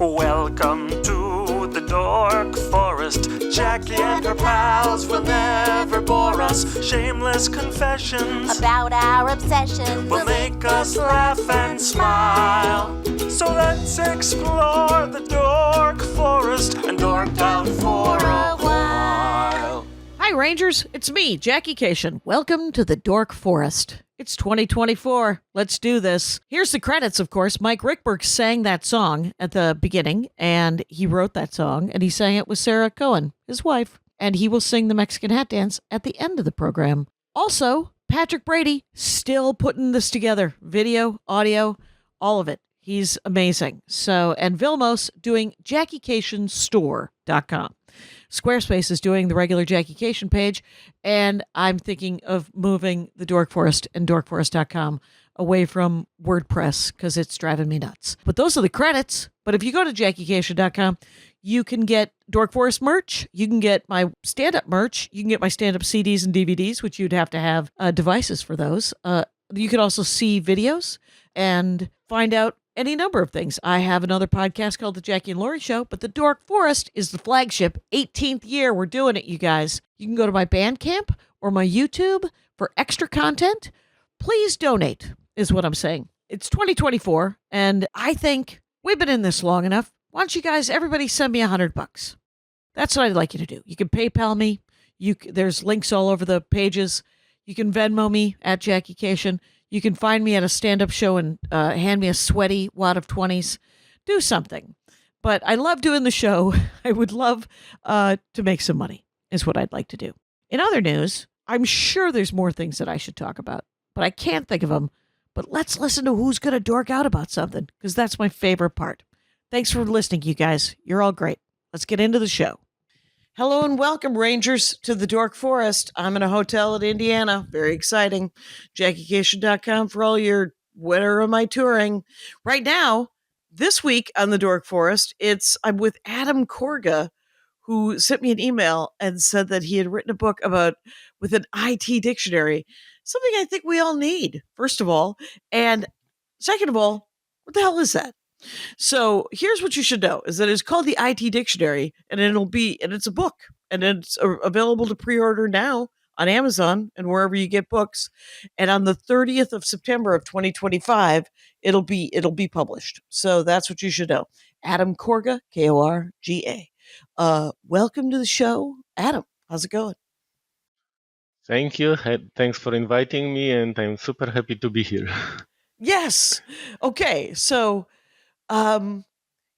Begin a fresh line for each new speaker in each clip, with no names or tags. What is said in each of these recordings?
Welcome to the Dork Forest. Jackie and her pals will never bore us. Shameless confessions
about our obsession
will make us laugh and smile. So let's explore the Dork Forest and dork out for a while.
Hi, Rangers. It's me, Jackie Kashian. Welcome to the Dork Forest. It's 2024. Let's do this. Here's the credits, of course. Mike Ruekberg sang that song at the beginning, and he wrote that song, and he sang it with Sarah Cohen, his wife, and he will sing the Mexican hat dance at the end of the program. Also, Patrick Brady, still putting this together. Video, audio, all of it. He's amazing. So, and Vilmos doing JackieKashianStore.com. Squarespace is doing the regular Jackie Kashian page, and I'm thinking of moving the Dork Forest and dorkforest.com away from WordPress because it's driving me nuts. But those are the credits. But if you go to JackieKashian.com, you can get Dork Forest merch. You can get my stand-up merch. You can get my stand-up CDs and DVDs, which you'd have to have devices for those. You can also see videos and find out any number of things. I have another podcast called The Jackie and Laurie Show, but the Dork Forest is the flagship. 18th year. We're doing it, you guys. You can go to my Bandcamp or my YouTube for extra content. Please donate, is what I'm saying. It's 2024, and I think we've been in this long enough. Why don't you guys, everybody send me $100? That's what I'd like you to do. You can PayPal me. There's links all over the pages. You can Venmo me at Jackie Kashian. You can find me at a stand-up show and hand me a sweaty wad of 20s. Do something. But I love doing the show. I would love to make some money, is what I'd like to do. In other news, I'm sure there's more things that I should talk about, but I can't think of them. But let's listen to who's going to dork out about something, because that's my favorite part. Thanks for listening, you guys. You're all great. Let's get into the show. Hello and welcome, Rangers, to the Dork Forest. I'm in a hotel in Indiana. Very exciting. JackieKashian.com for all your where am I touring. Right now, this week on the Dork Forest, I'm with Adam Korga, who sent me an email and said that he had written a book with an IT dictionary, something I think we all need, first of all. And second of all, what the hell is that? So here's what you should know is that it's called the IT Dictionary, and it's a book, and it's available to pre-order now on Amazon and wherever you get books. And on the 30th of September of 2025, it'll be published. So that's what you should know. Adam Korga, Korga. Welcome to the show. Adam, how's it going?
Thank you. Thanks for inviting me, and I'm super happy to be here.
Yes. Okay. So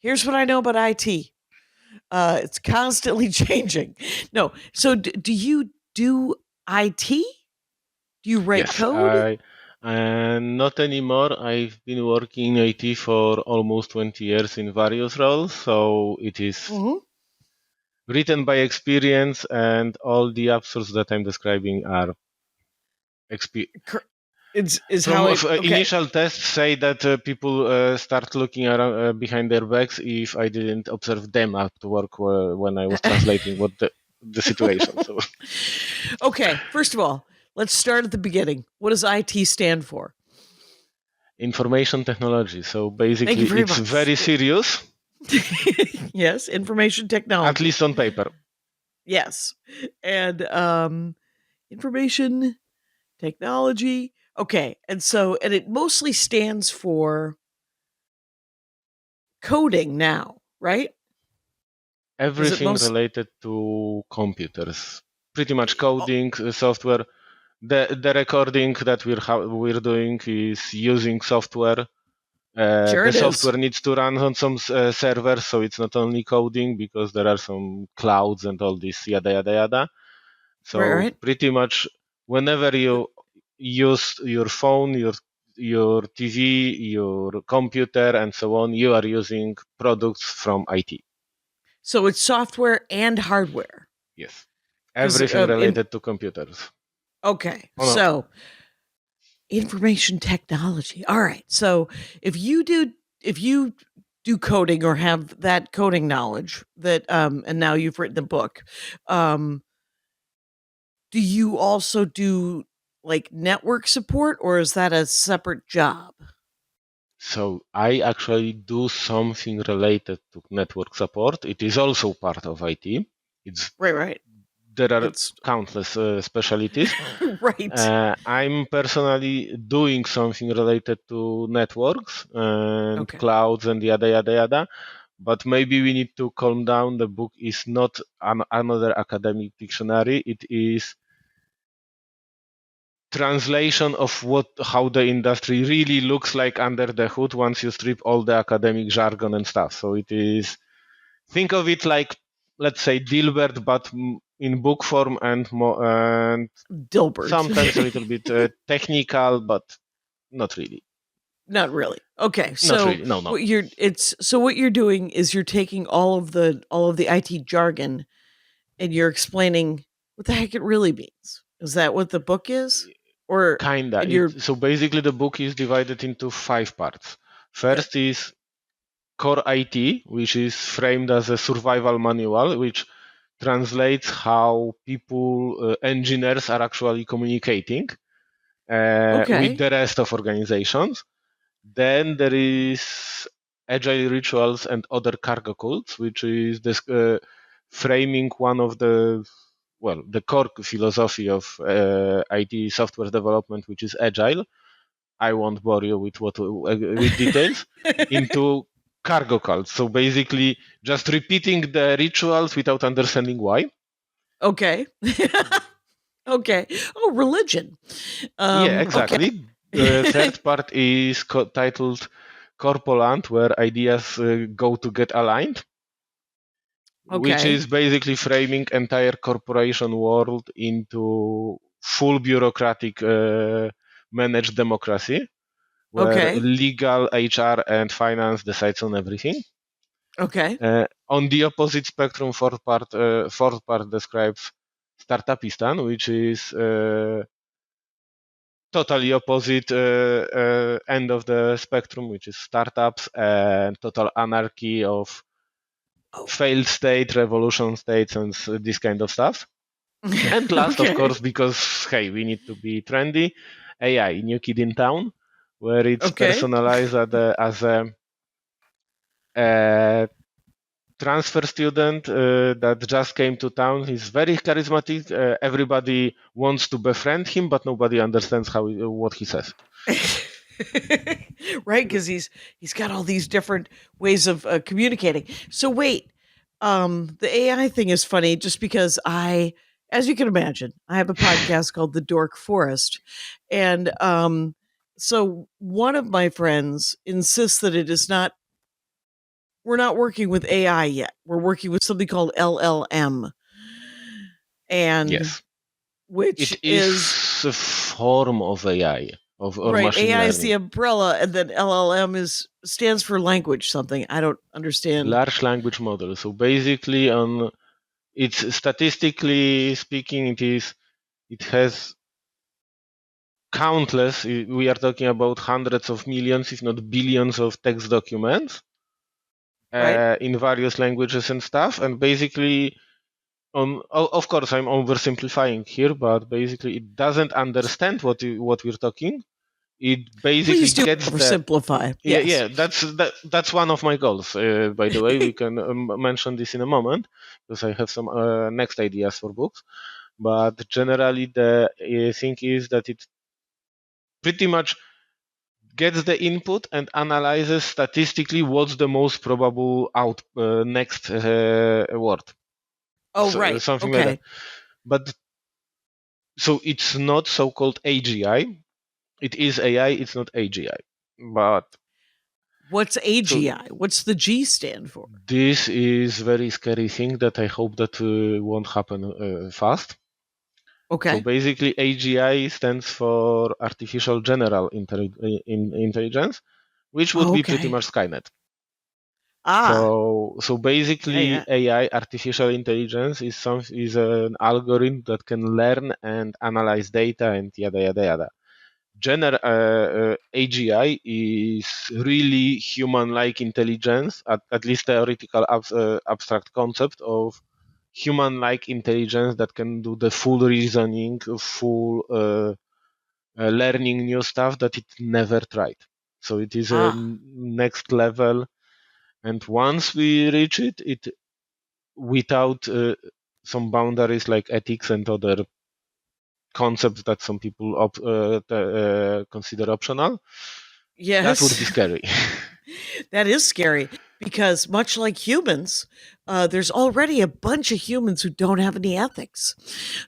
here's what I know about IT. It's constantly changing. No. So do you do IT? Do you write code?
Not anymore. I've been working in IT for almost 20 years in various roles. So it is written by experience, and all the absurds that I'm describing are initial tests say that people start looking around behind their backs if I didn't observe them at work when I was translating what the situation. So,
okay, first of all, let's start at the beginning. What does IT stand for?
Information technology. So basically, it's very serious.
Yes, information technology.
At least on paper.
Yes, and information technology. Okay, and it mostly stands for coding now, right?
Everything related to computers. Pretty much coding, software. The recording that we're doing is using software.
Sure,
the software needs to run on some servers, so it's not only coding because there are some clouds and all this yada yada yada. So
right.
Pretty much whenever you use your phone, your TV, your computer, and so on, you are using products from IT.
So it's software and hardware.
Yes, everything related to computers.
Okay, so information technology. All right. So if you do coding or have that coding knowledge that and now you've written the book, do you also do like network support, or is that a separate job?
So I actually do something related to network support. It is also part of IT. It's
Right.
There are
It's
countless specialties.
right.
I'm personally doing something related to networks and
Okay.
clouds and yada yada yada. But maybe we need to calm down. The book is not another academic dictionary. It is translation of how the industry really looks like under the hood once you strip all the academic jargon and stuff. So it is, think of it like, let's say, Dilbert, but in book form and
Dilbert.
sometimes a little bit technical, but not really.
Not really. Okay.
Not
So
really. No, no.
what you're doing is you're taking all of the IT jargon and you're explaining what the heck it really means. Is that what the book is? Or
Kinda.
and you're
So basically, the book is divided into 5 parts.
okay.
First is core IT, which is framed as a survival manual, which translates how engineers are actually communicating with
Okay.
the rest of organizations. Then there is agile rituals and other cargo codes, which is this framing one of the core philosophy of IT software development, which is agile. I won't bore you with details into cargo cults. So basically, just repeating the rituals without understanding why.
Okay. Okay. Oh, religion.
Yeah,
Okay.
exactly. The third part is titled Corpoland, where ideas go to get aligned, which
Okay.
is basically framing entire corporation world into full bureaucratic managed democracy, where
Okay.
legal, HR, and finance decides on everything.
Okay.
On the opposite spectrum, fourth part describes Startupistan, which is totally opposite end of the spectrum, which is startups and total anarchy of
Oh.
failed state, revolution states, and this kind of stuff. And last, of
Okay.
course, because hey, we need to be trendy, AI, New Kid in Town, where it's
Okay.
personalized as a transfer student that just came to town. He's very charismatic. Everybody wants to befriend him, but nobody understands what he says.
Right, because he's got all these different ways of communicating. So wait, the AI thing is funny just because as you can imagine, I have a podcast called The Dork Forest, and so one of my friends insists that it is not. We're not working with AI yet. We're working with something called LLM, and
Yes,
which
it
is
is a form of AI or
right.
machine
AI is the
learning.
umbrella, and then LLM is stands for language something. I don't understand.
Large language model. So basically, on it's statistically speaking, it has countless. We are talking about hundreds of millions, if not billions, of text documents
Right?
in various languages and stuff. And basically, of course, I'm oversimplifying here, but basically, it doesn't understand what we're talking. It basically
Please do
gets the
oversimplify.
yeah,
Yes.
yeah. That's one of my goals. By the way, we can mention this in a moment because I have some next ideas for books. But generally, the thing is that it pretty much gets the input and analyzes statistically what's the most probable next word,
Oh, right.
something like that.
Okay.
But so it's not so-called AGI. It is AI. It's not AGI. But
What's
so
AGI? What's the G stand for?
this is very scary thing that I hope that won't happen fast. So
Okay.
basically, AGI stands for Artificial General Intelligence, which would
Oh,
be pretty
okay.
much Skynet.
Ah.
So
Yeah.
basically,
Yeah.
AI, artificial intelligence, is an algorithm that can learn and analyze data and yada yada yada. AGI is really human-like intelligence, at least theoretical abstract concept of human-like intelligence that can do the full reasoning, full learning new stuff that it never tried. So it is a next level. And once we reach it, without some boundaries like ethics and other concepts that some people consider optional, that would be
Yes.
scary.
That is scary because much like humans, there's already a bunch of humans who don't have any ethics.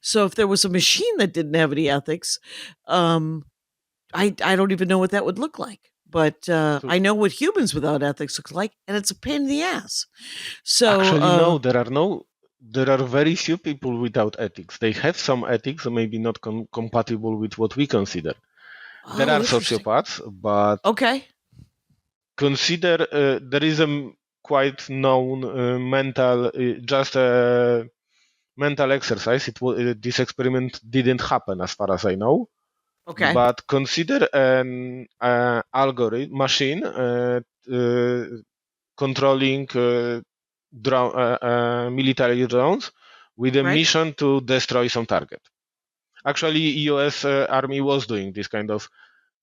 So if there was a machine that didn't have any ethics, I don't even know what that would look like. But
So
I know what humans without ethics looks like, and it's a pain in the ass. So
actually, no, there are very few people without ethics. They have some ethics, maybe not compatible with what we consider. There
oh,
are
interesting.
sociopaths, but
Okay,
consider there is a quite known just a mental exercise. This experiment didn't happen, as far as I know.
okay,
But consider an algorithm machine controlling military drones with a
right,
mission to destroy some target. Actually, U.S. Army was doing this kind of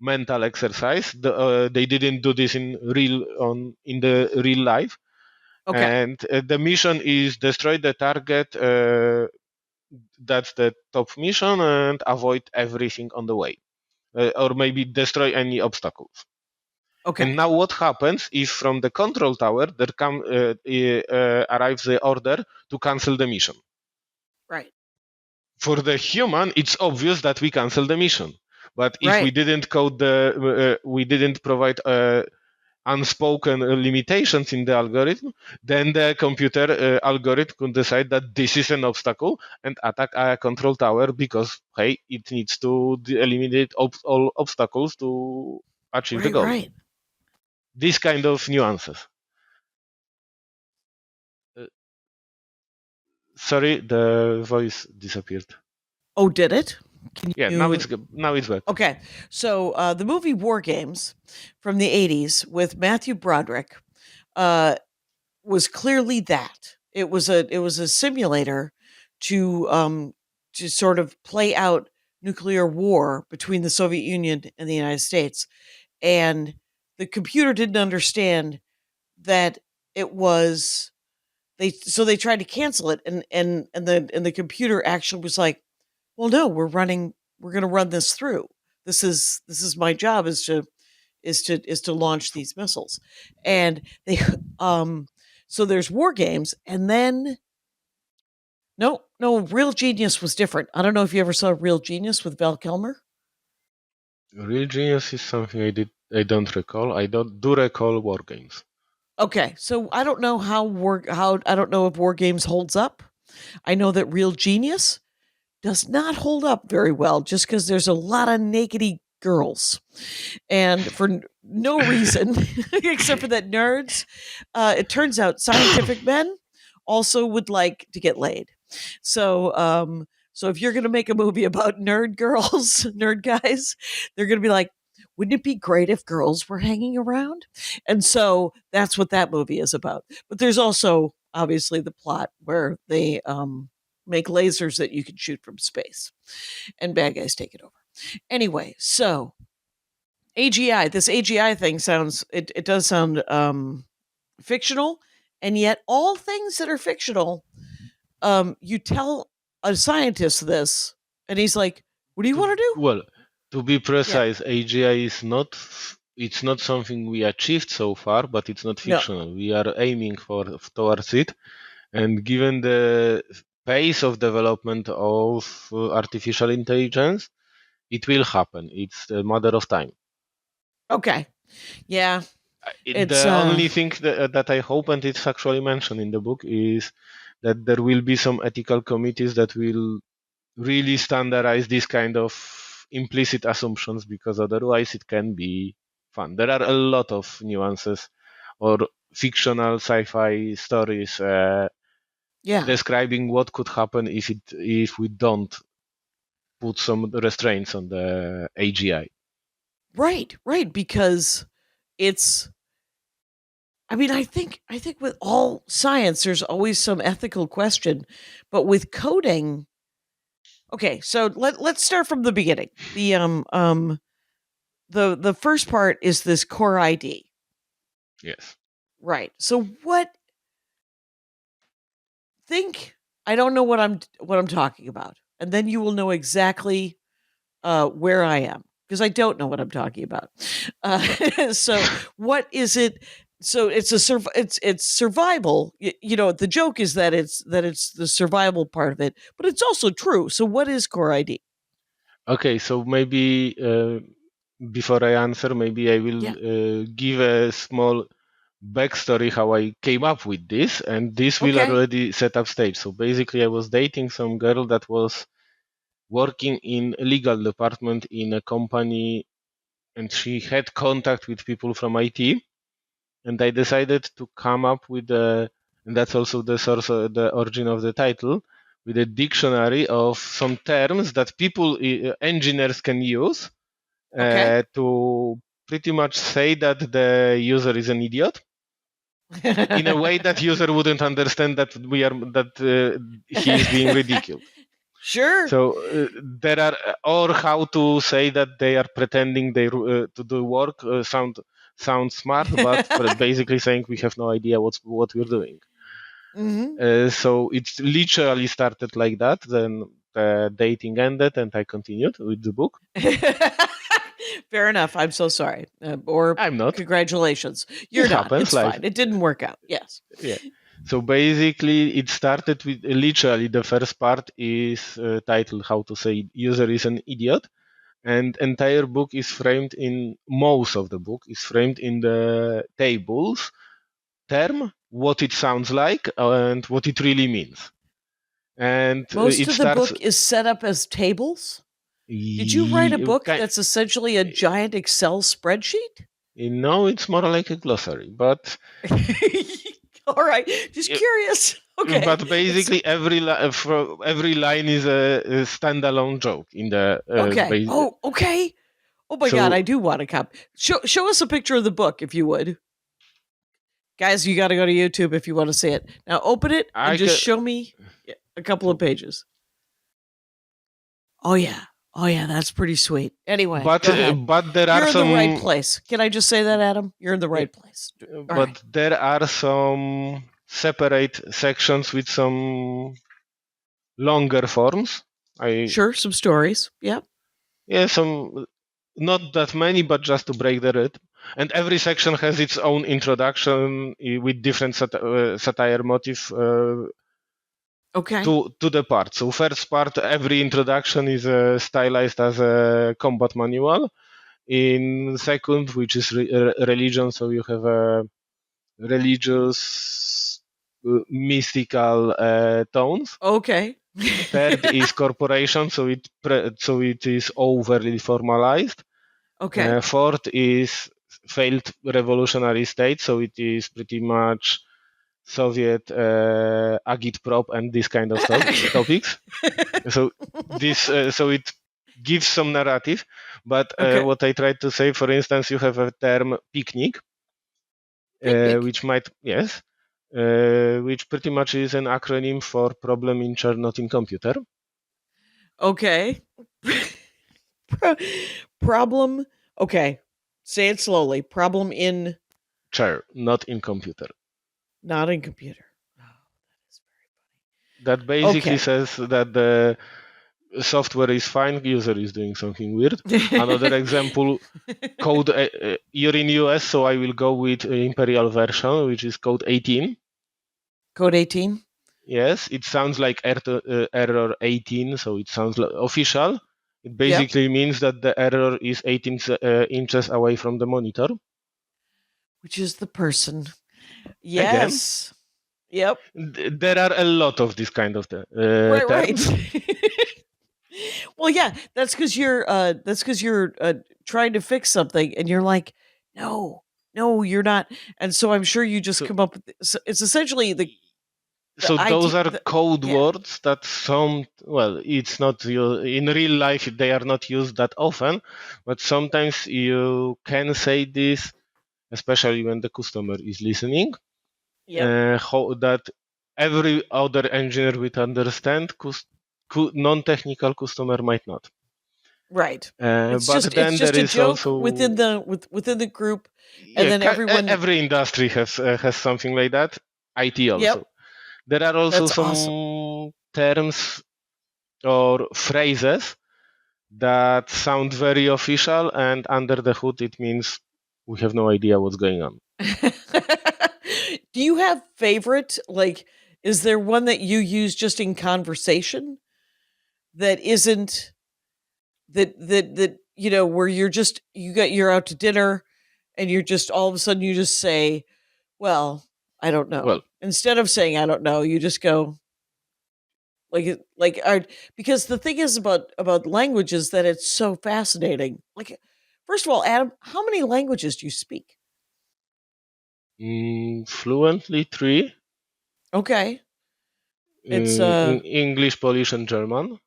mental exercise. They didn't do this in the real life,
okay,
and the mission is destroy the target. That's the top mission, and avoid everything on the way, or maybe destroy any obstacles. And
okay,
now, what happens if from the control tower arrives the order to cancel the mission?
right,
For the human, it's obvious that we cancel the mission. But if we
right,
didn't we didn't provide unspoken limitations in the algorithm, then the computer algorithm could decide that this is an obstacle and attack a control tower because hey, it needs to eliminate all obstacles to achieve the
right,
goal.
right.
These kind of nuances. Uh, Sorry, the voice disappeared.
Oh, did it? Can
Yeah,
you?
now it's back.
Okay, so the movie War Games from the '80s with Matthew Broderick uh, was clearly that. It was a simulator to sort of play out nuclear war between the Soviet Union and the United States, and the computer didn't understand that it was they tried to cancel it, and the computer actually was like, well, no, we're going to run this through. This is my job is to launch these missiles. And they um so there's war games, and then no, Real Genius was different. I don't know if you ever saw Real Genius with Val Kilmer.
Real genius is something I don't recall. I don't do recall war games.
Okay, so I don't know how I don't know if War Games holds up. I know that Real Genius does not hold up very well just because there's a lot of nakedy girls. And for no reason except for that nerds, it turns out scientific men also would like to get laid. So if you're going to make a movie about nerd girls, nerd guys, they're going to be like, wouldn't it be great if girls were hanging around? And so that's what that movie is about. But there's also obviously the plot where they make lasers that you can shoot from space, and bad guys take it over. Anyway, so AGI, this AGI thing it does sound fictional, and yet all things that are fictional, you tell a scientist this, and he's like, "What do you
To,
want to do?"
well, to be
Yeah,
precise, AGI is not. It's not something we achieved so far, but it's not
no,
fictional. We are aiming towards it, and given the pace of development of artificial intelligence, it will happen. It's a matter of time.
okay, yeah, it's
The only thing that I hope, and it's actually mentioned in the book, is that there will be some ethical committees that will really standardize this kind of implicit assumptions, because otherwise it can be fun. There are a lot of nuances or fictional sci-fi stories
yeah,
describing what could happen if we don't put some restraints on the AGI.
right, right, because it's. I mean, I think with all science, there's always some ethical question, but with coding, okay, so let's start from the beginning. The the first part is this core ID.
Yes.
Right. So I don't know what I'm talking about, and then you will know exactly where I am, because I don't know what I'm talking about. So what is it? So it's it's survival. The joke is that it's the survival part of it, but it's also true. So what is core ID?
Okay, so maybe before I answer, maybe I will
Yeah.
give a small backstory how I came up with this, and this will
Okay.
already set up stage. So basically, I was dating some girl that was working in a legal department in a company, and she had contact with people from IT, and I decided to come up with and that's also the source of the origin of the title, with a dictionary of some terms that people, engineers can use
Okay.
to pretty much say that the user is an idiot in a way that user wouldn't understand that he is being ridiculed.
Sure.
So there are, or how to say that they are pretending to do work, sound smart, but basically saying we have no idea what we're doing.
Hmm.
So it literally started like that. Then the dating ended, and I continued with the book.
Fair enough. I'm so sorry. Or
I'm not.
congratulations. You're
It
not.
happens.
It's
Life.
fine. It didn't work out. Yes.
Yeah. So basically, it started with literally the first part is titled "How to Say User is an Idiot," and entire book is framed in most of the book is framed in the tables term, what it sounds like, and what it really means. And
Most
it
of the
starts.
book is set up as tables. Did you write a book that's essentially a giant Excel spreadsheet?
It's more like a glossary, but
All right, just curious. Okay,
but basically every line is a standalone joke in the
okay. Oh, okay. Oh my God,
so
I do want to come. Show us a picture of the book if you would, guys. You got to go to YouTube if you want to see it. Now, open it and
I
just
can.
show me a couple of
So,
pages. Oh yeah, oh yeah, that's pretty sweet. Anyway, go ahead.
but there are
You're in the right
some
place. Can I just say that, Adam? You're in the
yeah,
right place. All right.
there are some separate sections with some longer forms. I
Sure, some stories. Yep.
Yeah, some, not that many, but just to break the rhythm. And every section has its own introduction with different satire motif
Okay.
to the part. So first part, every introduction is stylized as a combat manual. In second, which is religion, so you have a religious, mystical tones.
Okay.
Third is corporation, so it is overly formalized.
Okay.
Fourth is failed revolutionary state, so it is pretty much Soviet agitprop and this kind of topics. So so it gives some narrative, but
Okay.
what I tried to say, for instance, you have a term picnic,
Picnic.
which might yes, which pretty much is an acronym for problem in chair, not in computer.
Okay. Problem. Okay. Say it slowly. Problem in
Chair, not in computer.
not in computer. Oh,
That basically
okay.
says that the software is fine, user is doing something weird. Another example, code, you're in US, so I will go with imperial version, which is code 18.
Code 18.
Yes, it sounds like error 18, so it sounds like official. It
Yep.
basically means that the error is 18 inches away from the monitor.
Which is the person.
Again,
Yes. Yep.
there are a lot of this kind of
Right.
terms.
Right. Well, yeah. That's because you're trying to fix something, and you're like, no, no, you're not. And so I'm sure you just
So,
come up with. So it's essentially the
so those
IT.
are code
Yeah.
words that it's not in real life they are not used that often, but sometimes you can say this, especially when the customer is listening,
Yep.
how that every other engineer would understand, non-technical customer might not.
Right. It's
But
just
then there
a
is
joke
also
within the group, and then
every industry has something like that. IT also.
Yep,
There are also
that's
some
awesome.
terms or phrases that sound very official, and under the hood it means we have no idea what's going on.
Do you have favorite? Like, is there one that you use just in conversation that isn't that where you're out to dinner and you're just all of a sudden you just say, well, I don't know.
Well,
Instead of saying I don't know, you just go because the thing is about language is that it's so fascinating. Like, first of all, Adam, how many languages do you speak?
fluently three.
Okay. It's
In English, Polish, and German.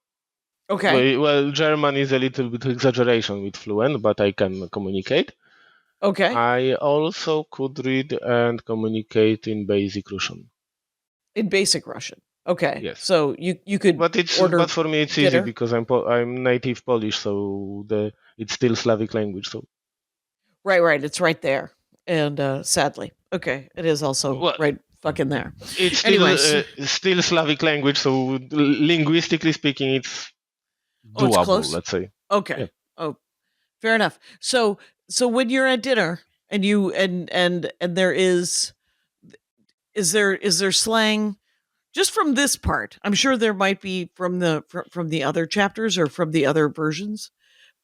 okay.
Well, German is a little bit exaggeration with fluent, but I can communicate.
Okay.
I also could read and communicate in basic Russian.
In basic Russian. Okay.
Yes,
So you could
but
order
for me it's easy
dinner.
because I'm native Polish, so it's still Slavic language. So
Right. It's right there. And sadly. Okay. It is also
well,
right fucking there.
it's
Anyways.
still Slavic language. So linguistically speaking, it's
Oh, it's
doable.
close?
Let's say.
Okay.
Yeah.
Oh, fair enough. So when you're at dinner and you and there is there slang just from this part? I'm sure there might be from the other chapters or from the other versions.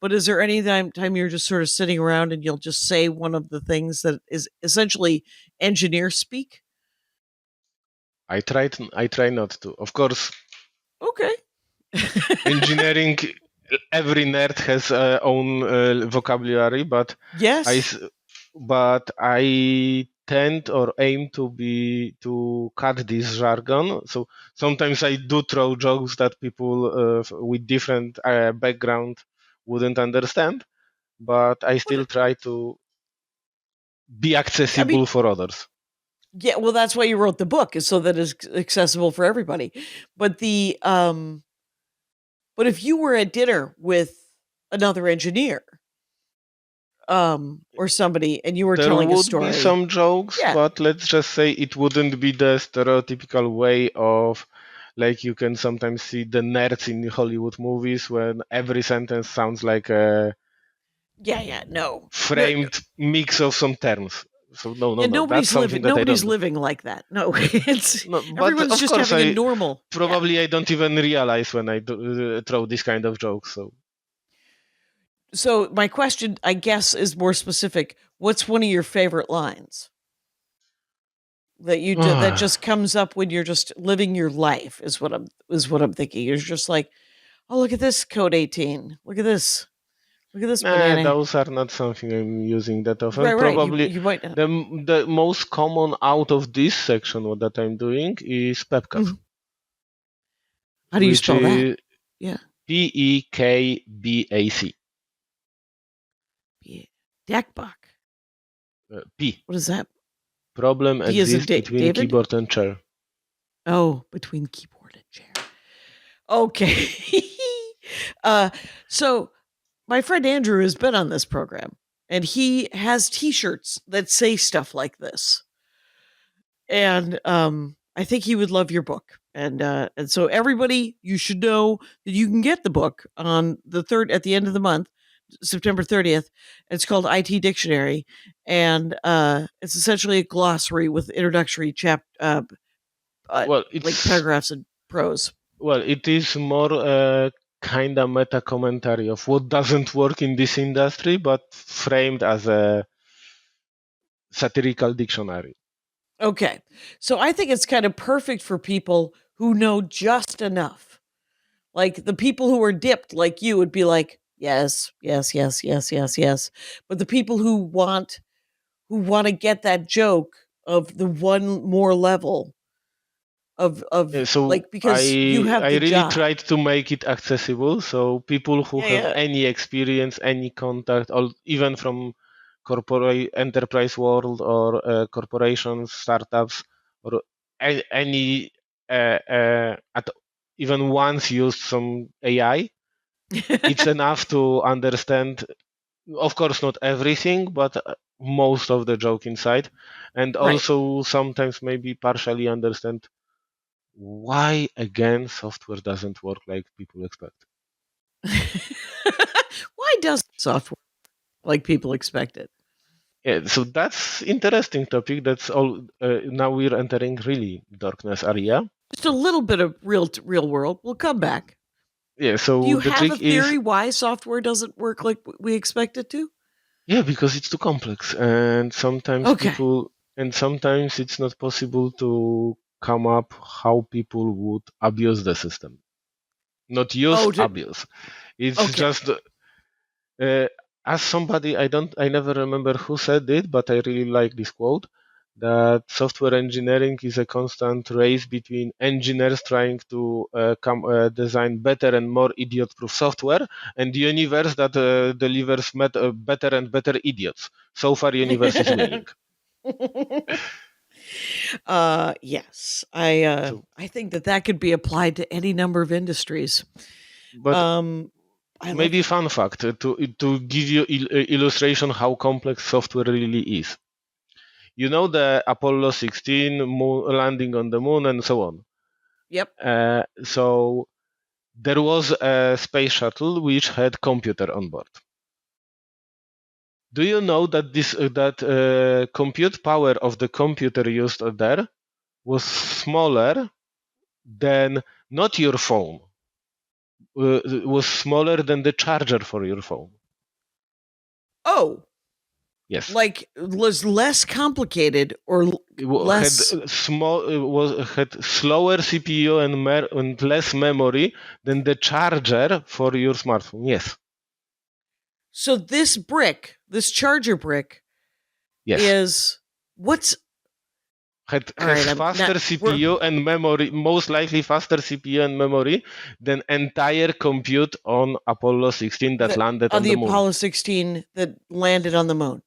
But is there any time you're just sort of sitting around and you'll just say one of the things that is essentially engineer speak?
I try not to. Of course,
Okay.
engineering. Every nerd has own vocabulary, but I
Yes.
s- but I tend or aim to cut this jargon. So sometimes I do throw jokes that people with different background wouldn't understand, but I
What?
still try to be
I mean,
accessible for others.
yeah. Well, that's why you wrote the book, is so that it's accessible for everybody. But but if you were at dinner with another engineer, or somebody, and you were
There
telling a
would be
story,
some jokes,
yeah,
but let's just say it wouldn't be the stereotypical way of like you can sometimes see the nerds in Hollywood movies when every sentence sounds like a
yeah, no, no,
framed mix of some terms. So
yeah,
no, that's something that I don't
nobody's
do.
living like that. No, it's
No, but
everyone's
of
just
course
having a
I
normal, yeah.
probably I don't even realize when I throw this kind of jokes. So
So my question, I guess, is more specific. What's one of your favorite lines that that just comes up when you're just living your life? Is what I'm thinking. You're just like, oh, look at this code 18. Look at this
nah,
banana.
those are not something I'm using that often.
Right.
Probably
You might not.
the most common out of this section what that I'm doing is pepcat,
Mhm. How do you
which
spell that?
is
Yeah.
PEKBAC.
Deckbuck.
P.
What is that?
Problem
D is in
exists between
David?
keyboard and chair.
Oh, between keyboard and chair. Okay. uh, so my friend Andrew has been on this program and he has t-shirts that say stuff like this. And I think he would love your book. And so everybody, you should know that you can get the book on the third at the end of the month, September 30th. It's called IT Dictionary, and it's essentially a glossary with introductory
Well,
like
it's
paragraphs and prose.
it is more kind of meta commentary of what doesn't work in this industry, but framed as a satirical dictionary.
Okay. So I think it's kind of perfect for people who know just enough. Like the people who are dipped like you would be like, yes. But the people who want to get that joke of the one more level of
So
like because you have
I
the
really
job.
tried to make it accessible, so people who have
Yeah.
any experience, any contact, or even from corporate enterprise world or corporations, startups, or any at even once used some AI, It's enough to understand, of course, not everything, but most of the joke inside, and
Right.
also sometimes maybe partially understand why again software doesn't work like people expect.
Why does software like people expect it?
Yeah, so that's interesting topic. That's all. Now we're entering really darkness area.
Just a little bit of real world. We'll come back.
Yeah.
Do
So
you
the
have a
trick is,
theory why software doesn't work like we expect it to?
yeah, because it's too complex, and
Okay.
sometimes it's not possible to come up how people would abuse the system. Not use,
Oh,
abuse. It's
okay.
just as somebody, I never remember who said it, but I really like this quote, that software engineering is a constant race between engineers trying to design better and more idiot-proof software, and the universe that delivers better and better idiots. So far, universe is winning.
Yes.
So,
I think that could be applied to any number of industries.
but
Um I love
maybe fun fact to give you illustration how complex software really is. You know the Apollo 16 landing on the moon and so on.
Yep.
So there was a space shuttle which had computer on board. Do you know that this that compute power of the computer used there was smaller than not your phone, was smaller than the charger for your phone?
Oh,
Yes.
like was less complicated or
Had
less.
small had slower CPU and less memory than the charger for your smartphone. Yes.
So this charger brick
Yes.
is what's all
Has
right. I'm not.
faster
We're
CPU and memory, most likely faster CPU and memory than entire compute on Apollo 16 that
the
landed
on
on
the
the moon.
Apollo 16 that landed on the moon.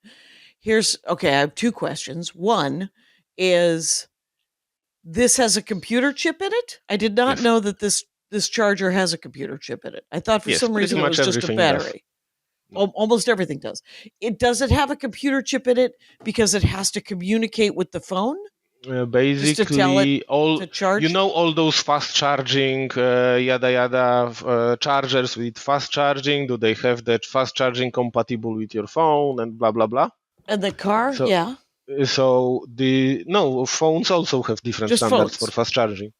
Here's okay. I have two questions. One is this has a computer chip in it. I did not
Yes.
know that this charger has a computer chip in it. I thought for
Yes,
some
pretty
reason it
much
was just a
everything does.
battery.
No.
Almost everything does. It does it have a computer chip in it because it has to communicate with the phone just to tell it
Basically,
to charge?
all those fast charging, yada yada, chargers with fast charging. Do they have that fast charging compatible with your phone and blah blah blah?
And the car,
So,
yeah,
the no phones also have different
just
standards for
phones.
fast charging.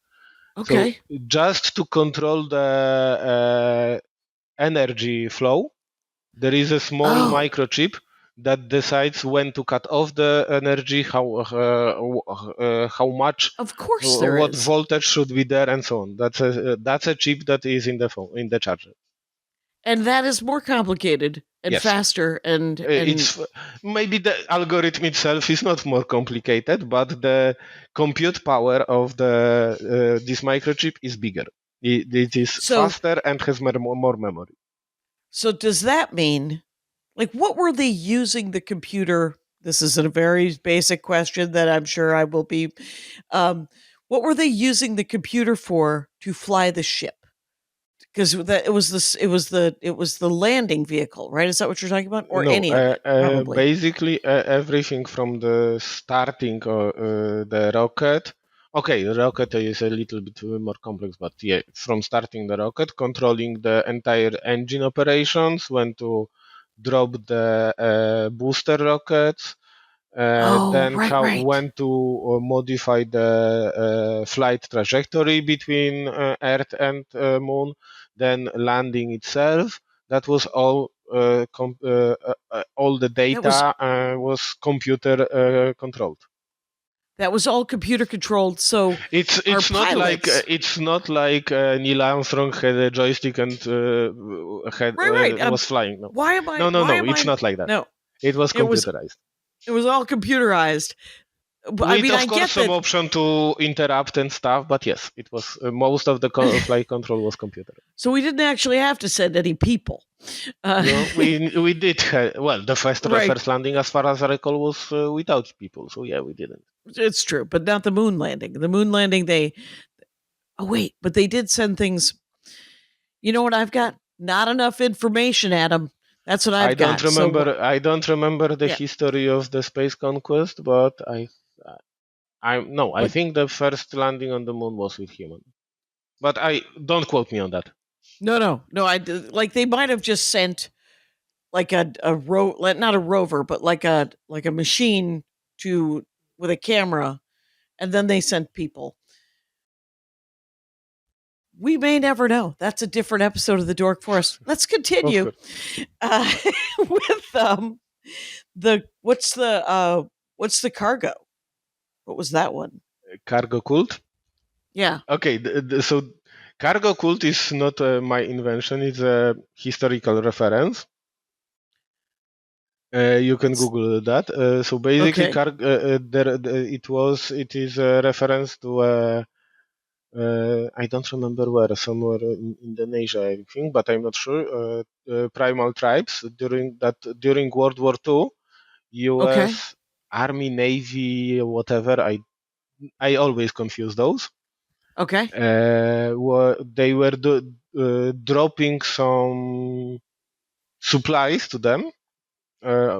So
Okay.
just to control the energy flow, there is a small
Oh,
microchip that decides when to cut off the energy, how much,
of course there
what
is.
voltage should be there, and so on. That's a chip that is in the phone, in the charger.
And that is more complicated and
Yes.
faster and
It's maybe the algorithm itself is not more complicated, but the compute power of the this microchip is bigger. It is
so
faster and has more memory.
so does that mean like what were they using the computer? This is a very basic question that I'm sure I will be what were they using the computer for to fly the ship? Because that it was the landing vehicle, right? Is that what you're talking about, or
No,
any of it? Probably.
basically everything from the starting the rocket. Okay, the rocket is a little bit more complex, but yeah, from starting the rocket, controlling the entire engine operations, when to drop the booster rockets,
Oh,
then
right,
how
right.
when to modify the flight trajectory between Earth and Moon, then landing itself. That was all the
That was
data was computer controlled.
that was all computer controlled. So
It's
our
it's not like
pilots,
Neil Armstrong had a joystick and had
right, right.
was flying. No,
Why am I?
no, no,
Why
no.
am
It's
I?
not like that.
No,
It was
it was
computerized.
it was all computerized. But I
With,
mean,
of
I
course,
get
some
that.
option to interrupt and stuff, but yes, it was most of the flight control was computer.
So we didn't actually have to send any people.
No, we did. Well, the
Right.
first landing, as far as I recall, was without people. So yeah, we didn't.
It's true, but not the moon landing. The moon landing, they. Oh wait, but they did send things. You know what I've got? Not enough information, Adam. That's what I've got.
I don't remember the
Yeah.
history of the space conquest, but I
But
think the first landing on the moon was with human. But I don't quote me on that.
no. Like they might have just sent like not a rover, but like a machine with a camera, and then they sent people. We may never know. That's a different episode of the Dork Forest. Let's continue with the what's the cargo? What was that one?
Cargo cult.
Yeah.
Okay, so cargo cult is not my invention. It's a historical reference. You can Google that. So basically,
Okay.
it is a reference to I don't remember where, somewhere in Indonesia, I think, but I'm not sure. Primal tribes during World War II,
Okay.
U.S. Army, Navy, whatever. I always confuse those.
Okay.
They were dropping some supplies to them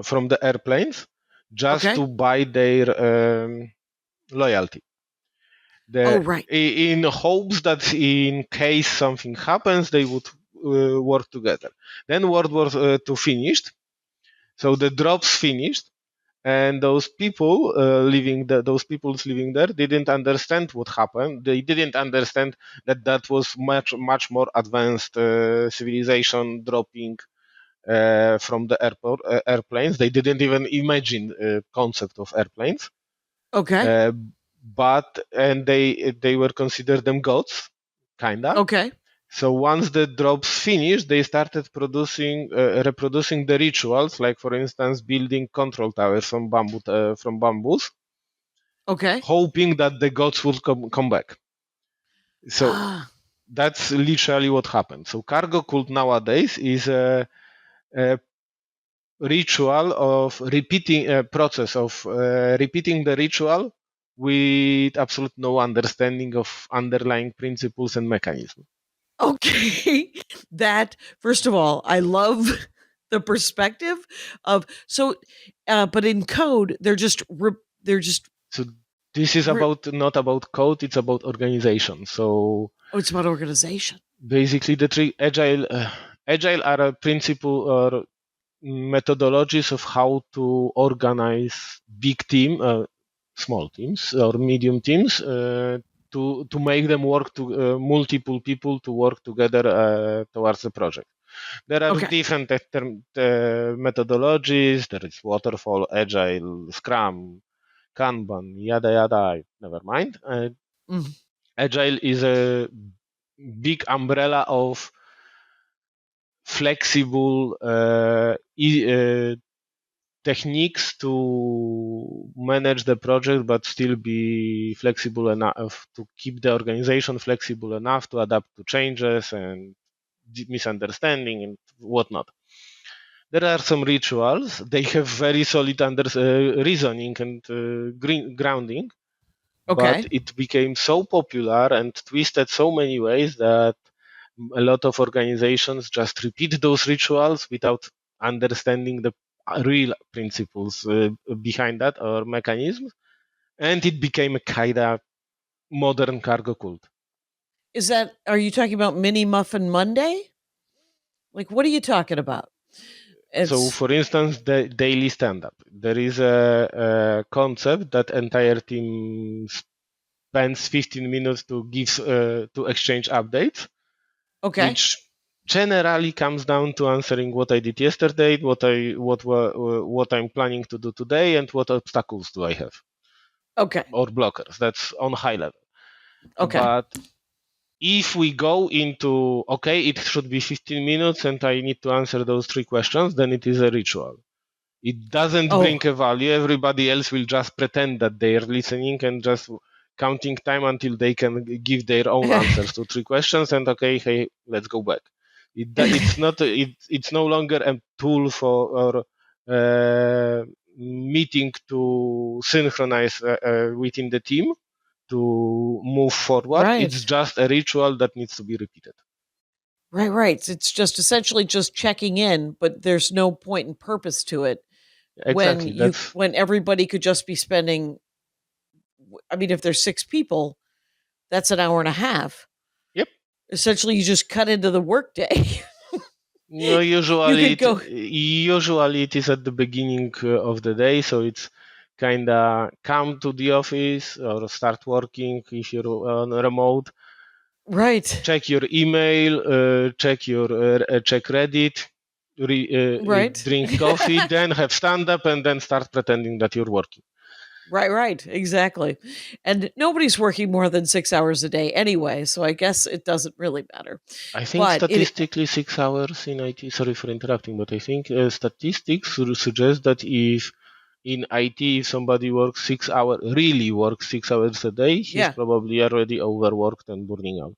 from the airplanes just to buy their loyalty.
Right.
In hopes that in case something happens, they would work together. Then World War II finished, so the drops finished, and those people those peoples living there didn't understand what happened. They didn't understand that was much more advanced civilization dropping from the airplanes. They didn't even imagine concept of airplanes.
Okay.
Uh, and they were considered them gods, kinda.
Okay.
So once the drops finished, they started reproducing the rituals, like for instance, building control towers from bamboos,
Okay.
hoping that the gods would come back. So that's literally what happened. So cargo cult nowadays is a ritual of repeating a process of repeating the ritual with absolute no understanding of underlying principles and mechanism.
Okay. That, first of all, I love the perspective of but in code they're just
So this is not about code, it's about organization. So
it's about organization.
basically the three agile are a principle or methodologies of how to organize big team, small teams or medium teams, to make them work to multiple people to work together towards the project. There are different methodologies. There is waterfall, agile, scrum, kanban, yada yada. Never mind. Agile is a big umbrella of flexible techniques to manage the project, but still be flexible enough to keep the organization flexible enough to adapt to changes and misunderstanding and whatnot. There are some rituals. They have very solid reasoning and grounding, but it became so popular and twisted so many ways that a lot of organizations just repeat those rituals without understanding the real principles behind that or mechanisms, and it became a kind of modern cargo cult.
Are you talking about Mini Muffin Monday? Like, what are you talking about?
So, for instance, the daily stand-up. There is a concept that entire team spends 15 minutes to exchange updates, which generally comes down to answering what I did yesterday, what I'm planning to do today, and what obstacles do I have. Or blockers. That's on high level. But if we go into it should be 15 minutes and I need to answer those 3 questions, then it is a ritual. It doesn't bring a value. Everybody else will just pretend that they are listening and just counting time until they can give their own answers to 3 questions and hey, let's go back. It's no longer a tool for meeting to synchronize within the team to move forward. It's just a ritual that needs to be repeated.
Right. It's just essentially just checking in, but there's no point and purpose to it
Exactly. That's
when everybody could just be spending. I mean, if there's 6 people, that's an hour and a half.
yep.
Essentially, you just cut into the workday.
No,
You could go.
usually it is at the beginning of the day, so it's kinda come to the office or start working if you're on remote.
Right.
Check your email, check Reddit,
Right.
drink coffee, then have stand up, and then start pretending that you're working.
Right, exactly. And nobody's working more than 6 hours a day anyway, so I guess it doesn't really matter.
I think
But it
statistically 6 hours in IT. Sorry for interrupting, but I think statistics suggest that if in IT, if somebody works 6 hours, really works 6 hours a day, he's
yeah.
probably already overworked and burning out.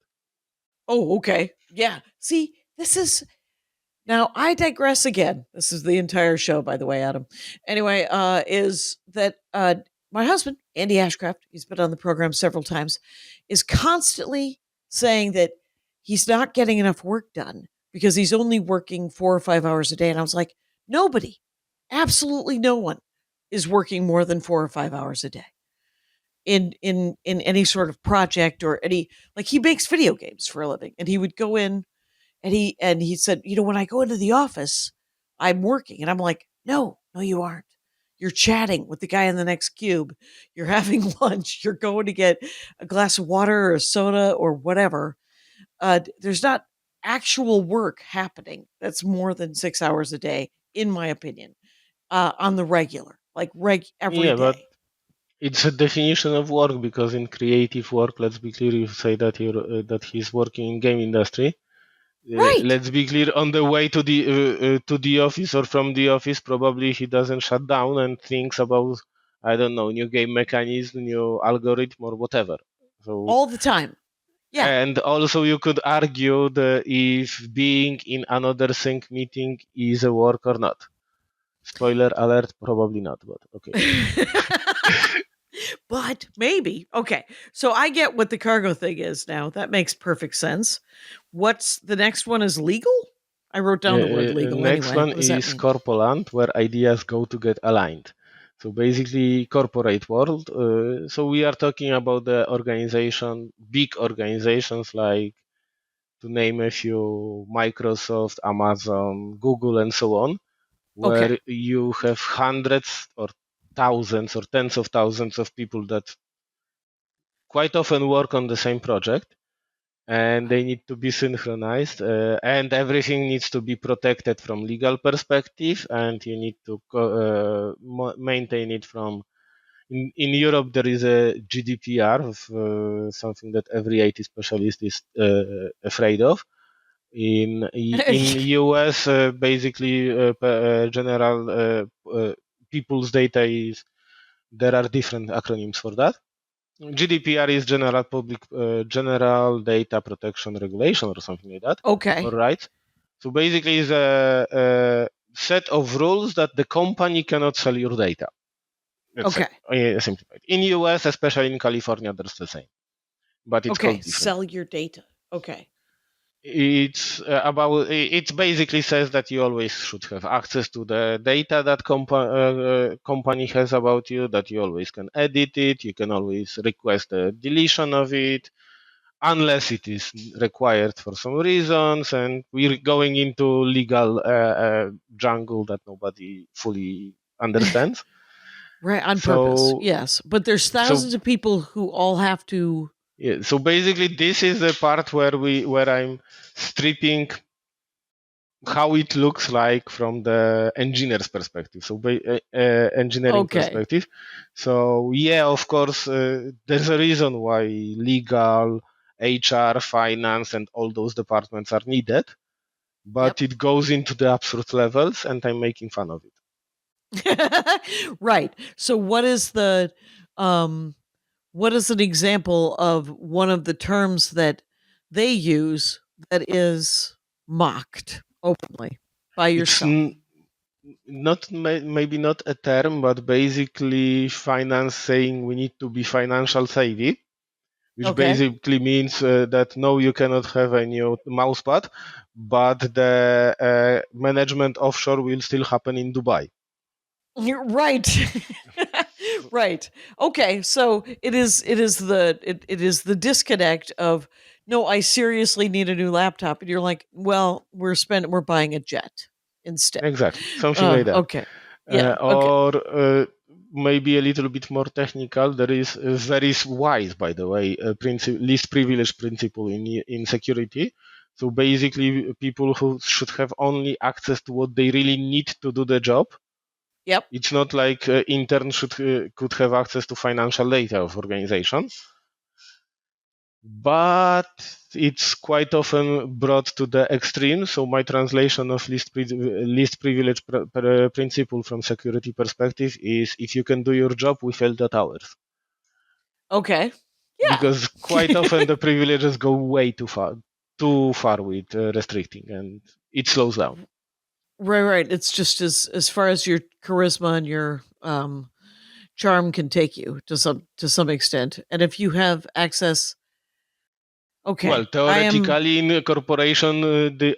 Oh, okay. Yeah. See, this is now I digress again. This is the entire show, by the way, Adam. Anyway, is that my husband, Andy Ashcraft, he's been on the program several times, is constantly saying that he's not getting enough work done because he's only working 4 or 5 hours a day. And I was like, nobody, absolutely no one is working more than 4 or 5 hours a day in any sort of project or any, like, he makes video games for a living, and he would go in and he said, when I go into the office, I'm working. And I'm like, no, you aren't. You're chatting with the guy in the next cube. You're having lunch. You're going to get a glass of water or a soda or whatever. There's not actual work happening that's more than 6 hours a day, in my opinion, on the regular, like every
Yeah, but
day.
it's a definition of work because in creative work, let's be clear, you say that that he's working in game industry.
Right.
Let's be clear. On the way to the office or from the office, probably he doesn't shut down and thinks about, I don't know, new game mechanism, new algorithm, or whatever. So,
All the time. Yeah.
and also you could argue that if being in another sync meeting is a work or not. Spoiler alert, probably not, but okay.
But maybe. Okay. So I get what the cargo thing is now. That makes perfect sense. What's the next one is legal? I wrote down the word legal
Next
anyway.
one
What does that
is
mean?
corpoland, where ideas go to get aligned. So basically, corporate world. So we are talking about the organization, big organizations like, to name a few, Microsoft, Amazon, Google, and so on, where
Okay.
you have hundreds or thousands or tens of thousands of people that quite often work on the same project, and they need to be synchronized, and everything needs to be protected from legal perspective, and you need to maintain it from, in Europe there is a GDPR of, something that every IT specialist is afraid of. In US, basically, general people's data is, there are different acronyms for that. GDPR is General Data Protection Regulation or something like that. All
Okay.
right. So basically, it's a set of rules that the company cannot sell your data. Let's say, simplified. In US, especially in California, there's the same, but it's
Okay.
called different.
Sell your data. Okay.
It's about. It basically says that you always should have access to the data that company has about you. That you always can edit it. You can always request a deletion of it, unless it is required for some reasons. And we're going into legal jungle that nobody fully understands.
Right. On purpose.
So,
Yes. But there's thousands of people who all have to.
yeah. So basically, this is the part where I'm stripping how it looks like from the engineer's perspective. So engineering perspective. So yeah, of course, there's a reason why legal, HR, finance, and all those departments are needed, but it goes into the absurd levels, and I'm making fun of it.
Right. So what is an example of one of the terms that they use that is mocked openly by
It's
yourself?
not maybe not a term, but basically finance saying we need to be financial savvy, which
Okay.
basically means that no, you cannot have a new mouse pad, but the management offshore will still happen in Dubai.
You're right. Right. Okay. So it is the disconnect of no, I seriously need a new laptop, and you're like, well, we're buying a jet instead.
Exactly, something like that.
Okay. Yeah. Okay.
Or maybe a little bit more technical. There is a very wise, by the way, least privilege principle in security. So basically, people who should have only access to what they really need to do the job.
Yep.
It's not like interns could have access to financial data of organizations, but it's quite often brought to the extreme. So my translation of least privilege principle from security perspective is: if you can do your job, we failed at hours.
Okay. Yeah.
Because quite often the privileges go way too far with restricting, and it slows down.
Right. Right. It's just as far as your charisma and your charm can take you to some extent, and if you have access.
Well,
Okay. I am
theoretically, in a corporation,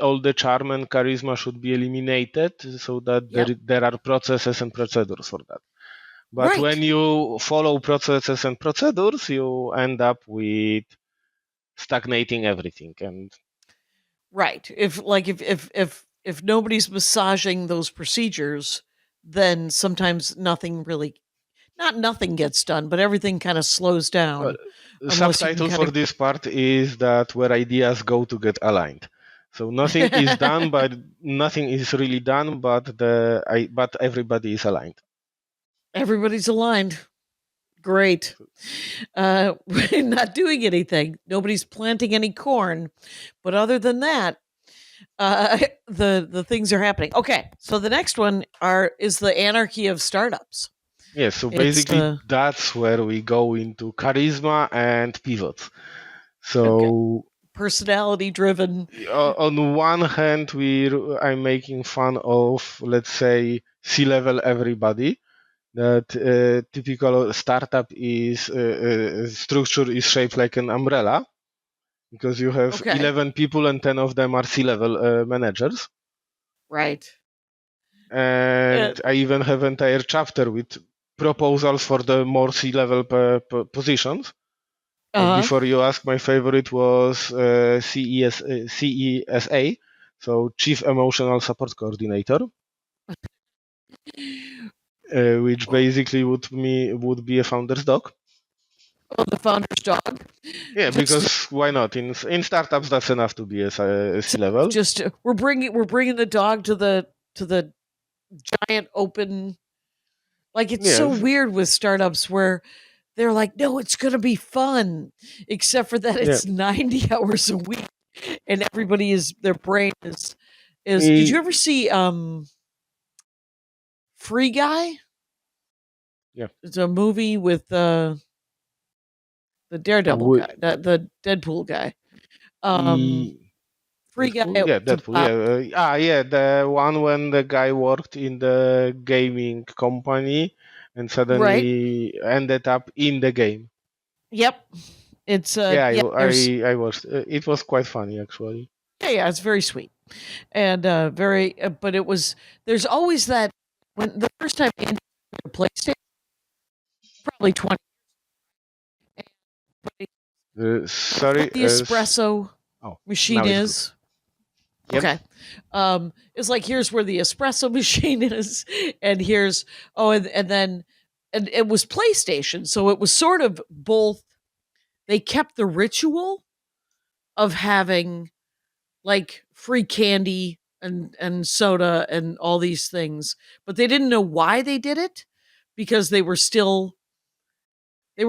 all the charm and charisma should be eliminated, so that
Yep.
there are processes and procedures for that. But when
Right.
you follow processes and procedures, you end up with stagnating everything. And
Right. If nobody's massaging those procedures, then sometimes not nothing gets done, but everything kind of slows
well,
down
the
unless you can
subtitle
kind
for
of
this part is that where ideas go to get aligned. So nothing is done, but nothing is really done, but everybody is aligned.
everybody's aligned. Great. We're not doing anything. Nobody's planting any corn, but other than that, the things are happening. Okay, so the next one is the anarchy of startups.
Yes, so
It's
basically that's where we go into charisma and pivots.
okay,
So
personality driven.
on one hand, I'm making fun of, let's say, C-level everybody. That typical startup is structure is shaped like an umbrella because you have
Okay,
11 people and 10 of them are C-level managers.
right. Uh,
And I even have entire chapter with proposals for the more C-level positions. But
uh
before you ask, my favorite was CESA, so Chief Emotional Support Coordinator, which basically would be a founder's dog.
Oh, the founder's dog.
Yeah,
Just
because why not? In startups, that's enough to be a C-level.
just we're bringing the dog to the giant open. Like it's so
Yes,
weird with startups where they're like, no, it's gonna be fun, except for that
yeah.
it's 90 hours a week, and everybody is their brain is. Did you
E-
ever see Free Guy?
yeah.
It's a movie with the Daredevil
We,
guy, the Deadpool guy. Um,
e,
Free Guy.
Deadpool? Yeah,
It's
Deadpool.
about
Yeah. Yeah, the one when the guy worked in the gaming company and
right.
suddenly ended up in the game.
Yep. It's
Yeah,
yeah. There's
I watched. It was quite funny actually.
yeah. It's very sweet and very. But it was there's always that when the first time they introduced the PlayStation, probably 20.
Sorry.
What the espresso
Oh,
machine
now it's good.
is.
Yep.
Okay. It's like here's where the espresso machine is, and here's and then and it was PlayStation, so it was sort of both. They kept the ritual of having like free candy and soda and all these things, but they didn't know why they did it because they were